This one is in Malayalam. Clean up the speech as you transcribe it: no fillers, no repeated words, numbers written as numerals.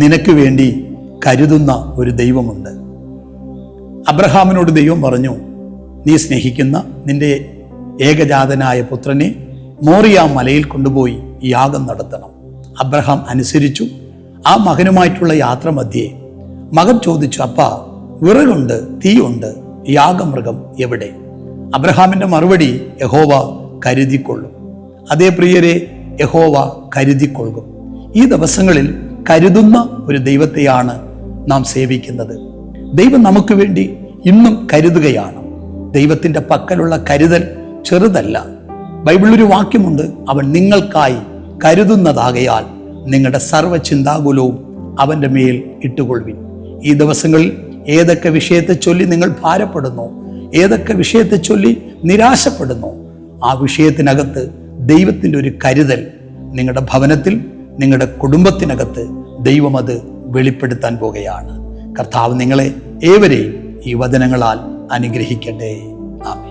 നിനക്ക് വേണ്ടി കരുതുന്ന ഒരു ദൈവമുണ്ട്. അബ്രഹാമിനോട് ദൈവം പറഞ്ഞു, നീ സ്നേഹിക്കുന്ന നിന്റെ ഏകജാതനായ പുത്രനെ മോറിയ മലയിൽ കൊണ്ടുപോയി യാഗം നടത്തണം. അബ്രഹാം അനുസരിച്ചു. ആ മകനുമായിട്ടുള്ള യാത്ര മധ്യേ മകൻ ചോദിച്ചു, അപ്പാ, വിറകുണ്ട്, തീയുണ്ട്, യാഗമൃഗം എവിടെ? അബ്രഹാമിൻ്റെ മറുപടി, യഹോവ കരുതിക്കൊള്ളും. അതേ പ്രിയരെ, യഹോവ കരുതിക്കൊള്ളും. ഈ ദിവസങ്ങളിൽ കരുതുന്ന ഒരു ദൈവത്തെയാണ് നാം സേവിക്കുന്നത്. ദൈവം നമുക്ക് വേണ്ടി ഇന്നും കരുതുകയാണ്. ദൈവത്തിൻ്റെ പക്കലുള്ള കരുതൽ ചെറുതല്ല. ബൈബിളിലൊരു വാക്യമുണ്ട്, അവൻ നിങ്ങൾക്കായി കരുതുന്നതാകയാൽ നിങ്ങളുടെ സർവ്വചിന്താകുലവും അവൻ്റെ മേൽ ഇട്ടുകൊള്ളുവിൻ. ഈ ദിവസങ്ങളിൽ ഏതൊക്കെ വിഷയത്തെ ചൊല്ലി നിങ്ങൾ ഭാരപ്പെടുന്നു, ഏതൊക്കെ വിഷയത്തെ ചൊല്ലി നിരാശപ്പെടുന്നു, ആ വിഷയത്തിനകത്ത് ദൈവത്തിൻ്റെ ഒരു കരുതൽ നിങ്ങളുടെ ഭവനത്തിൽ, നിങ്ങളുടെ കുടുംബത്തിനകത്ത് ദൈവം അത് വെളിപ്പെടുത്താൻ പോകുകയാണ്. കർത്താവ് നിങ്ങളെ ഏവരെയും ഈ വചനങ്ങളാൽ അനുഗ്രഹിക്കട്ടെ. ആമേൻ.